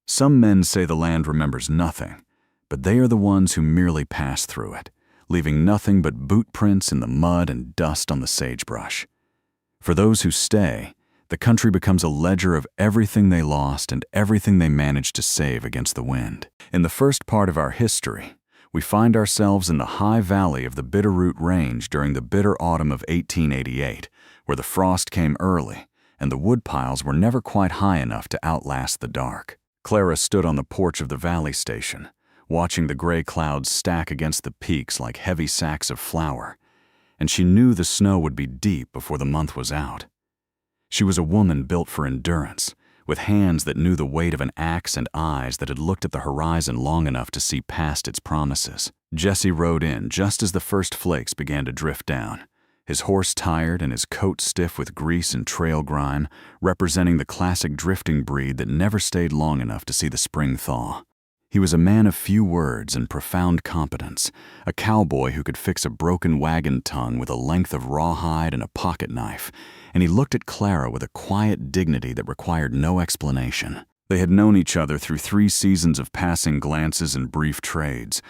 Some men say the land remembers nothing, but they are the ones who merely pass through it, leaving nothing but boot prints in the mud and dust on the sagebrush. For those who stay, the country becomes a ledger of everything they lost and everything they managed to save against the wind. In the first part of our history, we find ourselves in the high valley of the Bitterroot Range during the bitter autumn of 1888, where the frost came early and the woodpiles were never quite high enough to outlast the dark. Clara stood on the porch of the valley station, watching the gray clouds stack against the peaks like heavy sacks of flour, and she knew the snow would be deep before the month was out. She was a woman built for endurance, with hands that knew the weight of an axe and eyes that had looked at the horizon long enough to see past its promises. Jesse rode in just as the first flakes began to drift down, his horse tired and his coat stiff with grease and trail grime, representing the classic drifting breed that never stayed long enough to see the spring thaw. He was a man of few words and profound competence, a cowboy who could fix a broken wagon tongue with a length of rawhide and a pocket knife, and he looked at Clara with a quiet dignity that required no explanation. They had known each other through 3 seasons of passing glances and brief trades,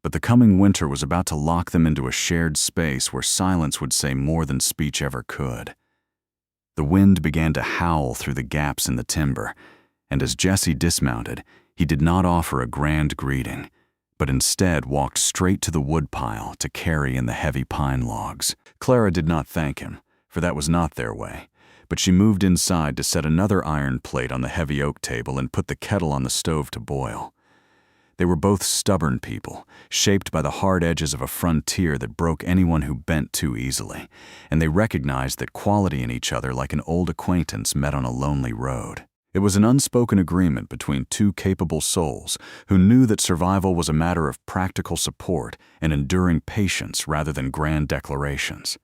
but the coming winter was about to lock them into a shared space where silence would say more than speech ever could. The wind began to howl through the gaps in the timber, and as Jesse dismounted, he did not offer a grand greeting, but instead walked straight to the woodpile to carry in the heavy pine logs. Clara did not thank him, for that was not their way, but she moved inside to set another iron plate on the heavy oak table and put the kettle on the stove to boil. They were both stubborn people, shaped by the hard edges of a frontier that broke anyone who bent too easily, and they recognized that quality in each other like an old acquaintance met on a lonely road. It was an unspoken agreement between 2 capable souls who knew that survival was a matter of practical support and enduring patience rather than grand declarations.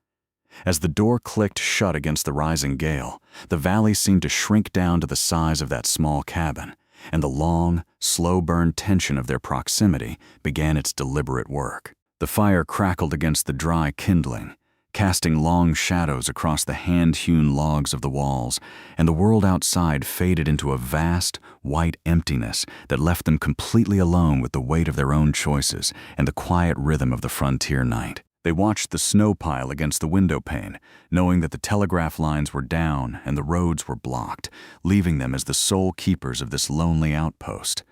As the door clicked shut against the rising gale, the valley seemed to shrink down to the size of that small cabin, and the long, slow-burn tension of their proximity began its deliberate work. The fire crackled against the dry kindling, casting long shadows across the hand-hewn logs of the walls, and the world outside faded into a vast, white emptiness that left them completely alone with the weight of their own choices and the quiet rhythm of the frontier night. They watched the snow pile against the window pane, knowing that the telegraph lines were down and the roads were blocked, leaving them as the sole keepers of this lonely outpost.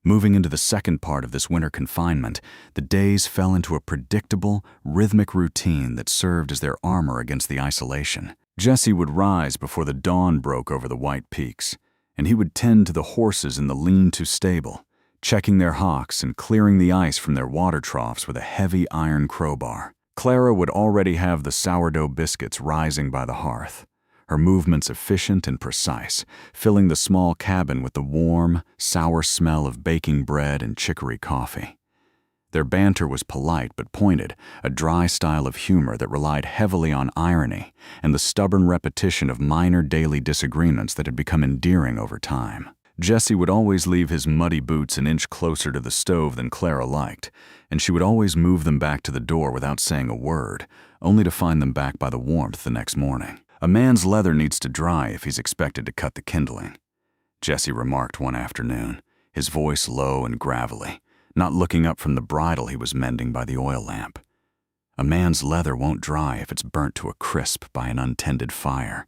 Moving into the second part of this winter confinement, the days fell into a predictable, rhythmic routine that served as their armor against the isolation. Jesse would rise before the dawn broke over the white peaks, and he would tend to the horses in the lean-to stable, checking their hocks and clearing the ice from their water troughs with a heavy iron crowbar. Clara would already have the sourdough biscuits rising by the hearth, her movements efficient and precise, filling the small cabin with the warm, sour smell of baking bread and chicory coffee. Their banter was polite but pointed, a dry style of humor that relied heavily on irony and the stubborn repetition of minor daily disagreements that had become endearing over time. Jesse would always leave his muddy boots an inch closer to the stove than Clara liked, and she would always move them back to the door without saying a word, only to find them back by the warmth the next morning. "A man's leather needs to dry if he's expected to cut the kindling," Jesse remarked one afternoon, his voice low and gravelly, not looking up from the bridle he was mending by the oil lamp. "A man's leather won't dry if it's burnt to a crisp by an untended fire,"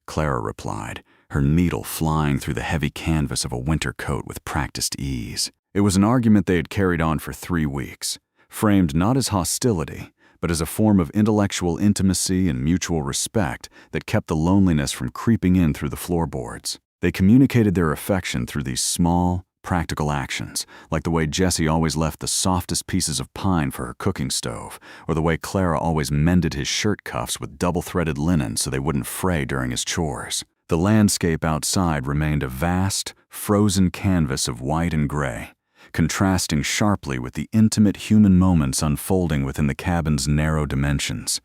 Clara replied, her needle flying through the heavy canvas of a winter coat with practiced ease. It was an argument they had carried on for 3 weeks, framed not as hostility, but as a form of intellectual intimacy and mutual respect that kept the loneliness from creeping in through the floorboards. They communicated their affection through these small, practical actions, like the way Jesse always left the softest pieces of pine for her cooking stove, or the way Clara always mended his shirt cuffs with double-threaded linen so they wouldn't fray during his chores. The landscape outside remained a vast, frozen canvas of white and gray, contrasting sharply with the intimate human moments unfolding within the cabin's narrow dimensions.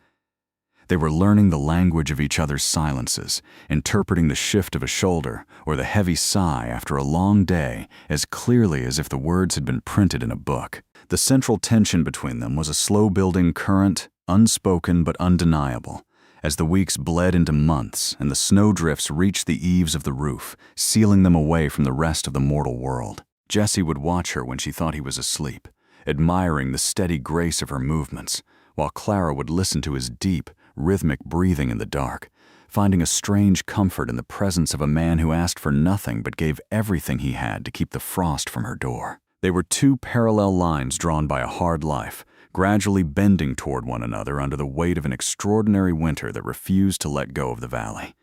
They were learning the language of each other's silences, interpreting the shift of a shoulder or the heavy sigh after a long day as clearly as if the words had been printed in a book. The central tension between them was a slow-building current, unspoken but undeniable, As the weeks bled into months and the snowdrifts reached the eaves of the roof, sealing them away from the rest of the mortal world, Jessie would watch her when she thought he was asleep, admiring the steady grace of her movements, while Clara would listen to his deep, rhythmic breathing in the dark, finding a strange comfort in the presence of a man who asked for nothing but gave everything he had to keep the frost from her door. They were two parallel lines drawn by a hard life, gradually bending toward one another under the weight of an extraordinary winter that refused to let go of the valley.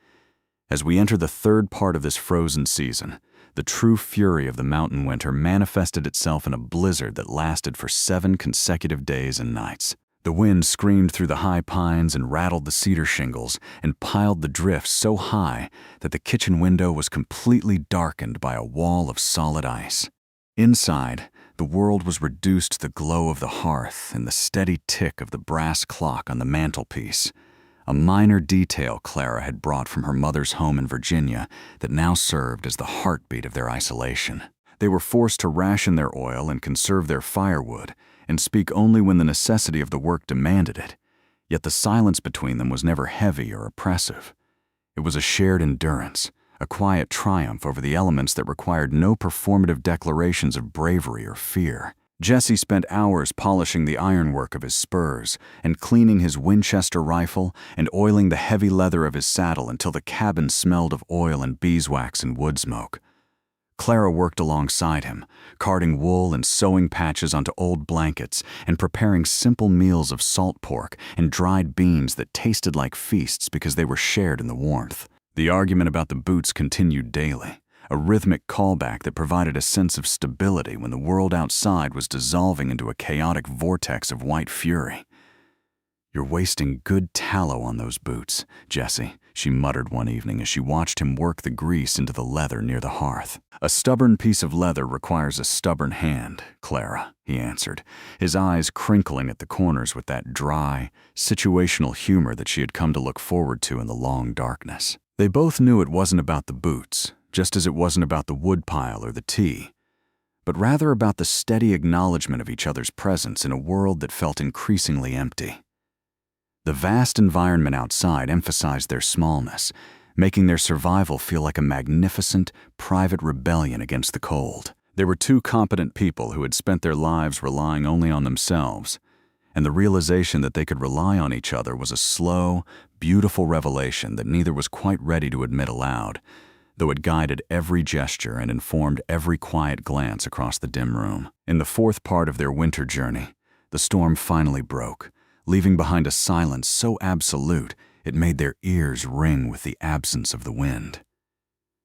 As we enter the third part of this frozen season, the true fury of the mountain winter manifested itself in a blizzard that lasted for 7 consecutive days and nights. The wind screamed through the high pines and rattled the cedar shingles and piled the drifts so high that the kitchen window was completely darkened by a wall of solid ice. Inside, the world was reduced to the glow of the hearth and the steady tick of the brass clock on the mantelpiece, a minor detail Clara had brought from her mother's home in Virginia that now served as the heartbeat of their isolation. They were forced to ration their oil and conserve their firewood, and speak only when the necessity of the work demanded it, yet the silence between them was never heavy or oppressive. It was a shared endurance, a quiet triumph over the elements that required no performative declarations of bravery or fear. Jessie spent hours polishing the ironwork of his spurs and cleaning his Winchester rifle and oiling the heavy leather of his saddle until the cabin smelled of oil and beeswax and wood smoke. Clara worked alongside him, carding wool and sewing patches onto old blankets and preparing simple meals of salt pork and dried beans that tasted like feasts because they were shared in the warmth. The argument about the boots continued daily, a rhythmic callback that provided a sense of stability when the world outside was dissolving into a chaotic vortex of white fury. "You're wasting good tallow on those boots, Jessie," she muttered one evening as she watched him work the grease into the leather near the hearth. "A stubborn piece of leather requires a stubborn hand, Clara," he answered, his eyes crinkling at the corners with that dry, situational humor that she had come to look forward to in the long darkness. They both knew it wasn't about the boots, just as it wasn't about the woodpile or the tea, but rather about the steady acknowledgement of each other's presence in a world that felt increasingly empty. The vast environment outside emphasized their smallness, making their survival feel like a magnificent, private rebellion against the cold. They were two competent people who had spent their lives relying only on themselves, and the realization that they could rely on each other was a slow, beautiful revelation that neither was quite ready to admit aloud, though it guided every gesture and informed every quiet glance across the dim room. In the fourth part of their winter journey, the storm finally broke, leaving behind a silence so absolute it made their ears ring with the absence of the wind.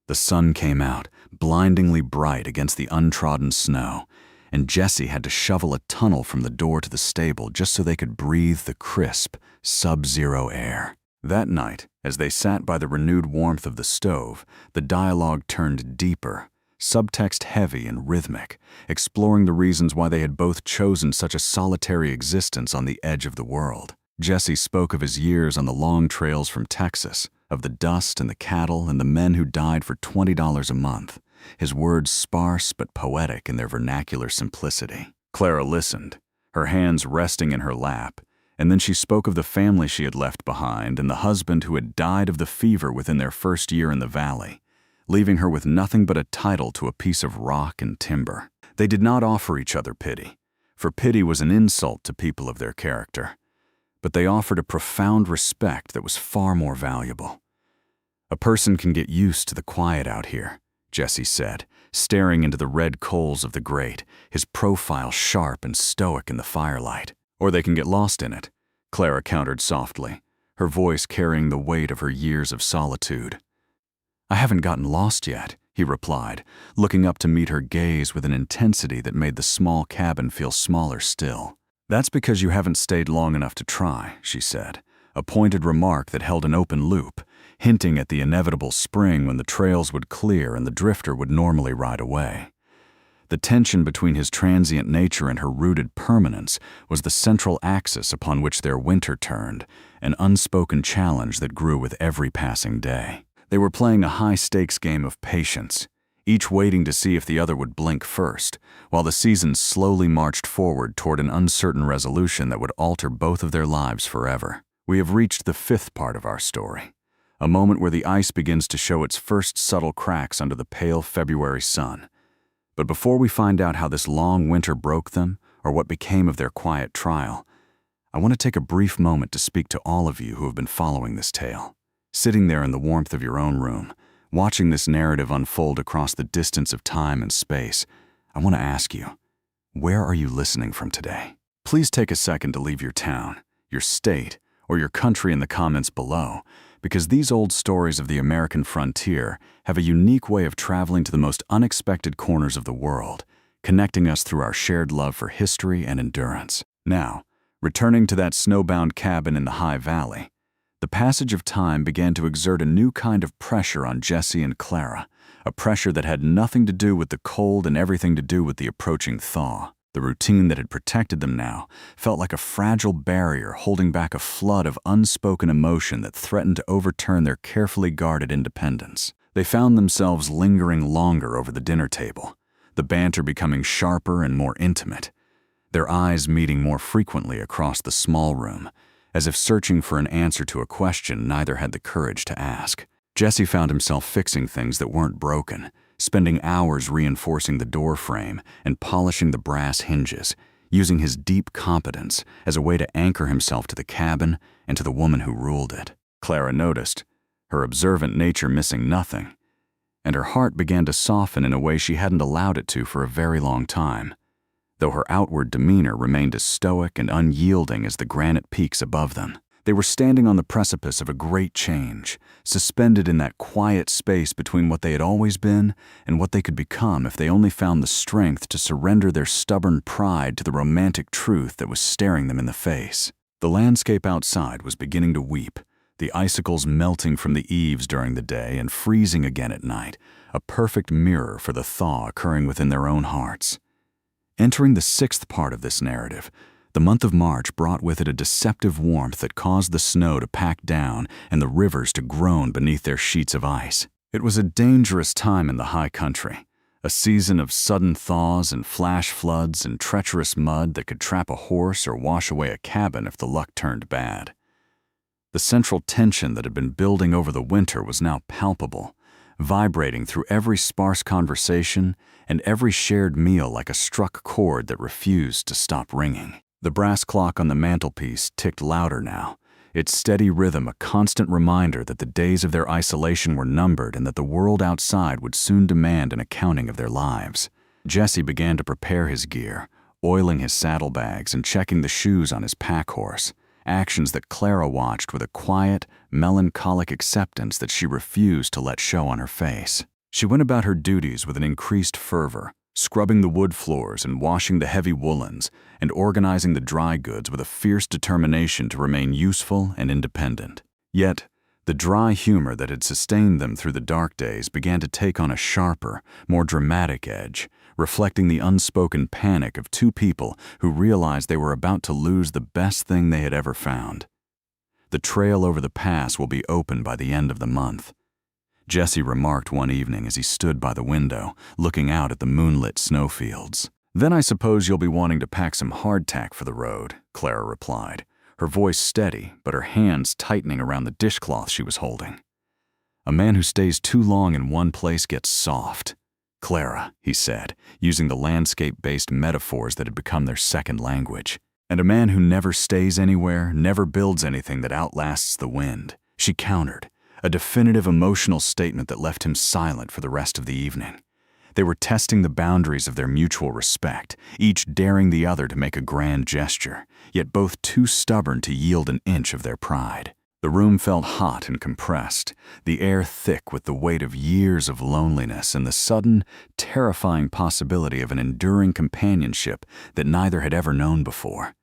The sun came out, blindingly bright against the untrodden snow, and Jessie had to shovel a tunnel from the door to the stable just so they could breathe the crisp, sub-zero air. That night, as they sat by the renewed warmth of the stove, the dialogue turned deeper, subtext heavy and rhythmic, exploring the reasons why they had both chosen such a solitary existence on the edge of the world. Jessie spoke of his years on the long trails from Texas, of the dust and the cattle and the men who died for $20 a month, his words sparse but poetic in their vernacular simplicity. Clara listened, her hands resting in her lap, and then she spoke of the family she had left behind and the husband who had died of the fever within their first year in the valley, leaving her with nothing but a title to a piece of rock and timber. They did not offer each other pity, for pity was an insult to people of their character, but they offered a profound respect that was far more valuable. "A person can get used to the quiet out here," Jessie said, staring into the red coals of the grate, his profile sharp and stoic in the firelight. "Or they can get lost in it," Clara countered softly, her voice carrying the weight of her years of solitude. "I haven't gotten lost yet," he replied, looking up to meet her gaze with an intensity that made the small cabin feel smaller still. "That's because you haven't stayed long enough to try," she said, a pointed remark that held an open loop, hinting at the inevitable spring when the trails would clear and the drifter would normally ride away. The tension between his transient nature and her rooted permanence was the central axis upon which their winter turned, an unspoken challenge that grew with every passing day. They were playing a high-stakes game of patience, each waiting to see if the other would blink first, while the seasons slowly marched forward toward an uncertain resolution that would alter both of their lives forever. We have reached the fifth part of our story, a moment where the ice begins to show its first subtle cracks under the pale February sun. But before we find out how this long winter broke them, or what became of their quiet trial, I want to take a brief moment to speak to all of you who have been following this tale. Sitting there in the warmth of your own room, watching this narrative unfold across the distance of time and space, I want to ask you, where are you listening from today? Please take a second to leave your town, your state, or your country in the comments below, because these old stories of the American frontier have a unique way of traveling to the most unexpected corners of the world, connecting us through our shared love for history and endurance. Now, returning to that snowbound cabin in the High Valley, the passage of time began to exert a new kind of pressure on Jesse and Clara, a pressure that had nothing to do with the cold and everything to do with the approaching thaw. The routine that had protected them now felt like a fragile barrier holding back a flood of unspoken emotion that threatened to overturn their carefully guarded independence. They found themselves lingering longer over the dinner table, the banter becoming sharper and more intimate, their eyes meeting more frequently across the small room, as if searching for an answer to a question neither had the courage to ask. Jesse found himself fixing things that weren't broken, spending hours reinforcing the door frame and polishing the brass hinges, using his deep competence as a way to anchor himself to the cabin and to the woman who ruled it. Clara noticed, her observant nature missing nothing, and her heart began to soften in a way she hadn't allowed it to for a very long time, though her outward demeanor remained as stoic and unyielding as the granite peaks above them. They were standing on the precipice of a great change, suspended in that quiet space between what they had always been and what they could become if they only found the strength to surrender their stubborn pride to the romantic truth that was staring them in the face. The landscape outside was beginning to weep, the icicles melting from the eaves during the day and freezing again at night, a perfect mirror for the thaw occurring within their own hearts. Entering the sixth part of this narrative, the month of March brought with it a deceptive warmth that caused the snow to pack down and the rivers to groan beneath their sheets of ice. It was a dangerous time in the high country, a season of sudden thaws and flash floods and treacherous mud that could trap a horse or wash away a cabin if the luck turned bad. The central tension that had been building over the winter was now palpable, vibrating through every sparse conversation and every shared meal like a struck chord that refused to stop ringing. The brass clock on the mantelpiece ticked louder now, its steady rhythm a constant reminder that the days of their isolation were numbered and that the world outside would soon demand an accounting of their lives. Jesse began to prepare his gear, oiling his saddlebags and checking the shoes on his pack horse, actions that Clara watched with a quiet, melancholic acceptance that she refused to let show on her face. She went about her duties with an increased fervor, scrubbing the wood floors and washing the heavy woolens, and organizing the dry goods with a fierce determination to remain useful and independent. Yet, the dry humor that had sustained them through the dark days began to take on a sharper, more dramatic edge, reflecting the unspoken panic of two people who realized they were about to lose the best thing they had ever found. The trail over the pass will be open by the end of the month. Jesse remarked one evening as he stood by the window, looking out at the moonlit snowfields. "Then I suppose you'll be wanting to pack some hardtack for the road," Clara replied, her voice steady but her hands tightening around the dishcloth she was holding. "A man who stays too long in one place gets soft." "Clara," he said, using the landscape-based metaphors that had become their second language. "And a man who never stays anywhere, never builds anything that outlasts the wind," she countered, a definitive emotional statement that left him silent for the rest of the evening. They were testing the boundaries of their mutual respect, each daring the other to make a grand gesture, yet both too stubborn to yield an inch of their pride. The room felt hot and compressed, the air thick with the weight of years of loneliness and the sudden, terrifying possibility of an enduring companionship that neither had ever known before.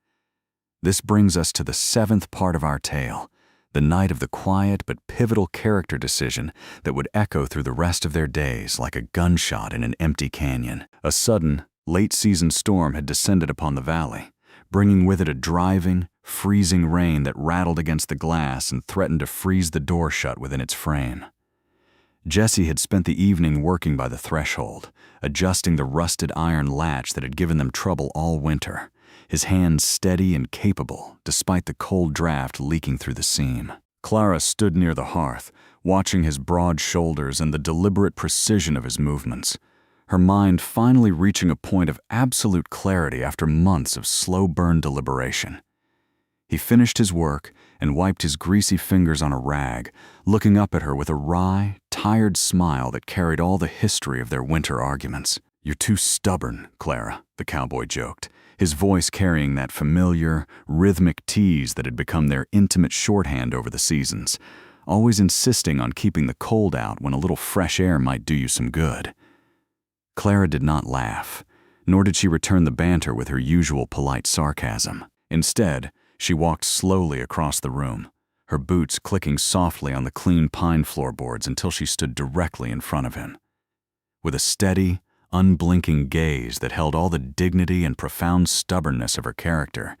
This brings us to the seventh part of our tale, the night of the quiet but pivotal character decision that would echo through the rest of their days like a gunshot in an empty canyon. A sudden, late-season storm had descended upon the valley, bringing with it a driving, freezing rain that rattled against the glass and threatened to freeze the door shut within its frame. Jesse had spent the evening working by the threshold, adjusting the rusted iron latch that had given them trouble all winter, his hands steady and capable despite the cold draft leaking through the seam. Clara stood near the hearth, watching his broad shoulders and the deliberate precision of his movements, her mind finally reaching a point of absolute clarity after months of slow-burn deliberation. He finished his work and wiped his greasy fingers on a rag, looking up at her with a wry, tired smile that carried all the history of their winter arguments. "You're too stubborn, Clara," the cowboy joked, his voice carrying that familiar, rhythmic tease that had become their intimate shorthand over the seasons, always insisting on keeping the cold out when a little fresh air might do you some good. Clara did not laugh, nor did she return the banter with her usual polite sarcasm. Instead, she walked slowly across the room, her boots clicking softly on the clean pine floorboards until she stood directly in front of him. With a steady, unblinking gaze that held all the dignity and profound stubbornness of her character,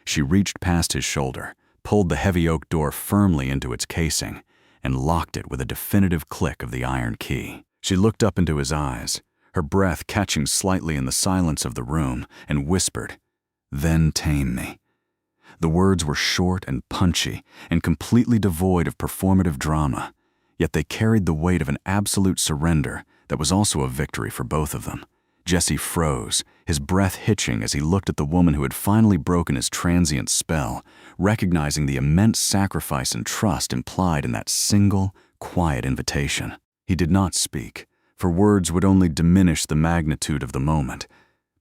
she reached past his shoulder, pulled the heavy oak door firmly into its casing, and locked it with a definitive click of the iron key. She looked up into his eyes, her breath catching slightly in the silence of the room, and whispered, "Then tame me." The words were short and punchy and completely devoid of performative drama, yet they carried the weight of an absolute surrender that was also a victory for both of them. Jesse froze, his breath hitching as he looked at the woman who had finally broken his transient spell, recognizing the immense sacrifice and trust implied in that single, quiet invitation. He did not speak, for words would only diminish the magnitude of the moment,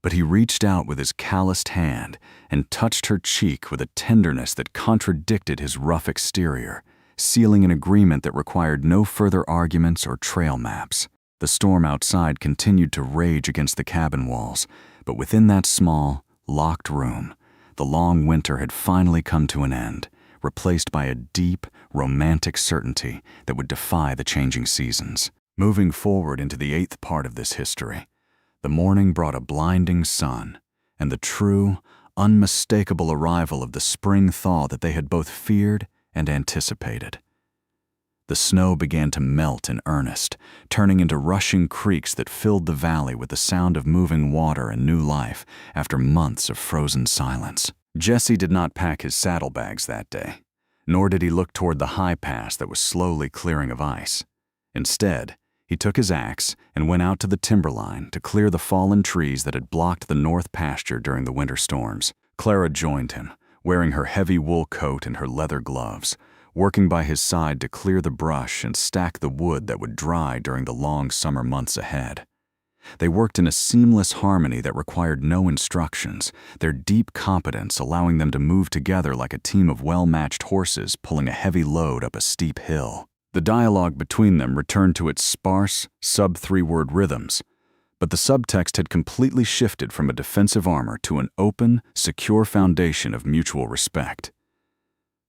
but he reached out with his calloused hand and touched her cheek with a tenderness that contradicted his rough exterior, sealing an agreement that required no further arguments or trail maps. The storm outside continued to rage against the cabin walls, but within that small, locked room, the long winter had finally come to an end, replaced by a deep, romantic certainty that would defy the changing seasons. Moving forward into the 8th part of this history, the morning brought a blinding sun and the true, unmistakable arrival of the spring thaw that they had both feared and anticipated. The snow began to melt in earnest, turning into rushing creeks that filled the valley with the sound of moving water and new life after months of frozen silence. Jesse did not pack his saddlebags that day, nor did he look toward the high pass that was slowly clearing of ice. Instead, he took his axe and went out to the timberline to clear the fallen trees that had blocked the north pasture during the winter storms. Clara joined him, wearing her heavy wool coat and her leather gloves, working by his side to clear the brush and stack the wood that would dry during the long summer months ahead. They worked in a seamless harmony that required no instructions, their deep competence allowing them to move together like a team of well-matched horses pulling a heavy load up a steep hill. The dialogue between them returned to its sparse, sub-3-word rhythms, but the subtext had completely shifted from a defensive armor to an open, secure foundation of mutual respect.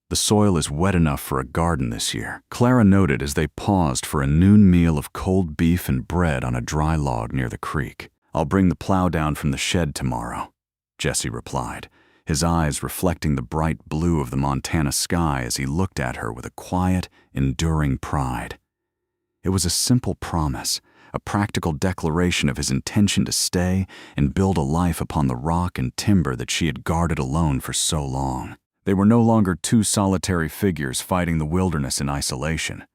"The soil is wet enough for a garden this year," Clara noted as they paused for a noon meal of cold beef and bread on a dry log near the creek. "I'll bring the plow down from the shed tomorrow," Jesse replied, his eyes reflecting the bright blue of the Montana sky as he looked at her with a quiet, enduring pride. It was a simple promise, a practical declaration of his intention to stay and build a life upon the rock and timber that she had guarded alone for so long. They were no longer two solitary figures fighting the wilderness in isolation,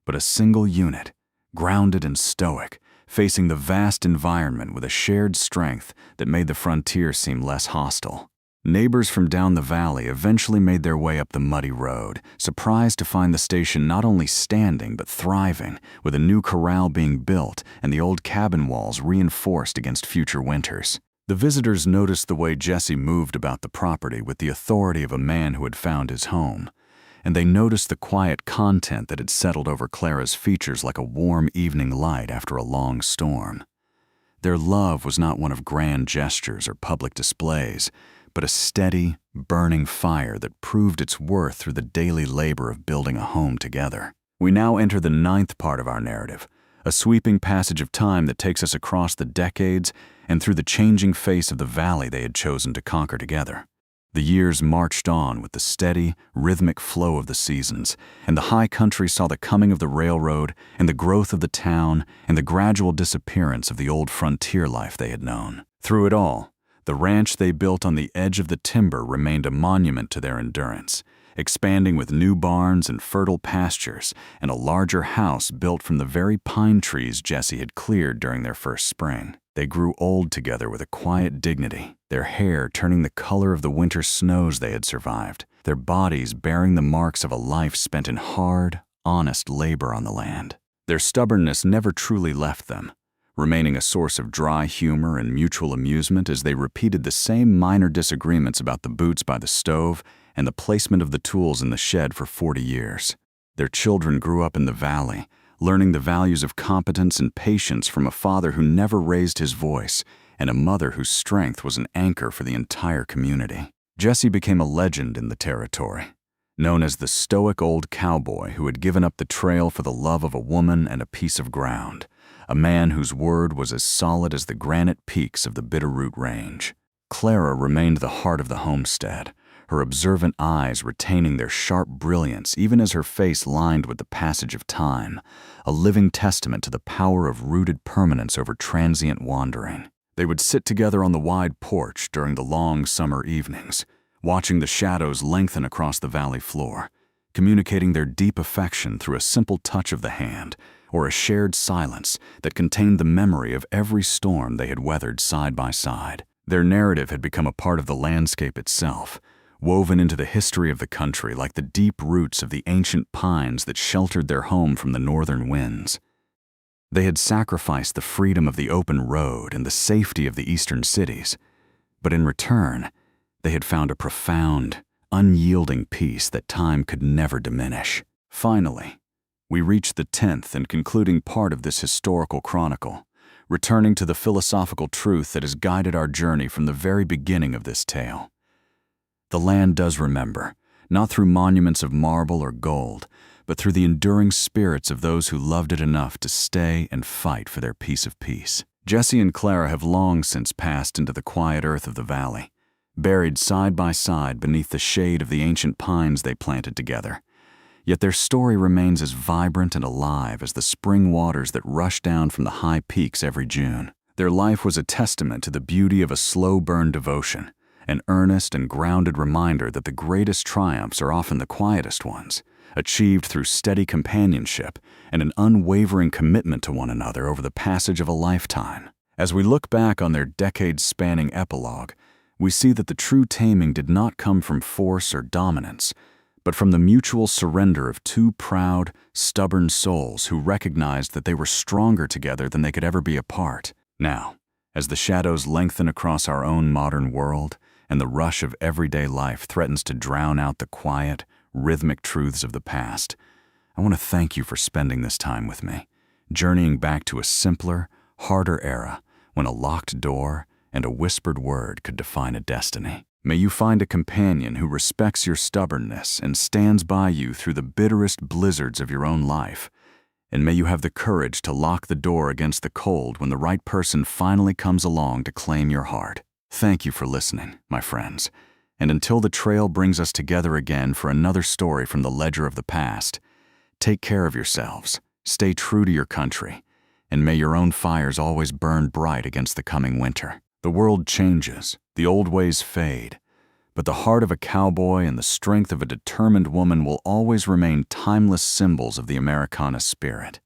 but a single unit, grounded and stoic, facing the vast environment with a shared strength that made the frontier seem less hostile. Neighbors from down the valley eventually made their way up the muddy road, surprised to find the station not only standing but thriving, with a new corral being built and the old cabin walls reinforced against future winters. The visitors noticed the way Jesse moved about the property with the authority of a man who had found his home, and they noticed the quiet content that had settled over Clara's features like a warm evening light after a long storm. Their love was not one of grand gestures or public displays, but a steady, burning fire that proved its worth through the daily labor of building a home together. We now enter the 9th part of our narrative, a sweeping passage of time that takes us across the decades and through the changing face of the valley they had chosen to conquer together. The years marched on with the steady, rhythmic flow of the seasons, and the high country saw the coming of the railroad and the growth of the town and the gradual disappearance of the old frontier life they had known. Through it all, The ranch they built on the edge of the timber remained a monument to their endurance, expanding with new barns and fertile pastures and a larger house built from the very pine trees Jesse had cleared during their first spring. They grew old together with a quiet dignity, their hair turning the color of the winter snows they had survived, their bodies bearing the marks of a life spent in hard, honest labor on the land. Their stubbornness never truly left them, remaining a source of dry humor and mutual amusement as they repeated the same minor disagreements about the boots by the stove and the placement of the tools in the shed for 40 years. Their children grew up in the valley, learning the values of competence and patience from a father who never raised his voice and a mother whose strength was an anchor for the entire community. Jesse became a legend in the territory, known as the stoic old cowboy who had given up the trail for the love of a woman and a piece of ground, a man whose word was as solid as the granite peaks of the Bitterroot Range. Clara remained the heart of the homestead, her observant eyes retaining their sharp brilliance even as her face lined with the passage of time, a living testament to the power of rooted permanence over transient wandering. They would sit together on the wide porch during the long summer evenings, watching the shadows lengthen across the valley floor, communicating their deep affection through a simple touch of the hand or a shared silence that contained the memory of every storm they had weathered side by side. Their narrative had become a part of the landscape itself, woven into the history of the country like the deep roots of the ancient pines that sheltered their home from the northern winds. They had sacrificed the freedom of the open road and the safety of the eastern cities, but in return, they had found a profound, unyielding peace that time could never diminish. Finally, we reached the 10th and concluding part of this historical chronicle, returning to the philosophical truth that has guided our journey from the very beginning of this tale. The land does remember, not through monuments of marble or gold, but through the enduring spirits of those who loved it enough to stay and fight for their piece of peace. Jesse and Clara have long since passed into the quiet earth of the valley, buried side by side beneath the shade of the ancient pines they planted together. Yet their story remains as vibrant and alive as the spring waters that rush down from the high peaks every June. Their life was a testament to the beauty of a slow-burn devotion, an earnest and grounded reminder that the greatest triumphs are often the quietest ones, achieved through steady companionship and an unwavering commitment to one another over the passage of a lifetime. As we look back on their decades-spanning epilogue, we see that the true taming did not come from force or dominance, but from the mutual surrender of two proud, stubborn souls who recognized that they were stronger together than they could ever be apart. Now, as the shadows lengthen across our own modern world and the rush of everyday life threatens to drown out the quiet, rhythmic truths of the past, I want to thank you for spending this time with me, journeying back to a simpler, harder era when a locked door and a whispered word could define a destiny. May you find a companion who respects your stubbornness and stands by you through the bitterest blizzards of your own life. And may you have the courage to lock the door against the cold when the right person finally comes along to claim your heart. Thank you for listening, my friends. And until the trail brings us together again for another story from the ledger of the past, take care of yourselves, stay true to your country, and may your own fires always burn bright against the coming winter. The world changes, the old ways fade, but the heart of a cowboy and the strength of a determined woman will always remain timeless symbols of the Americana spirit.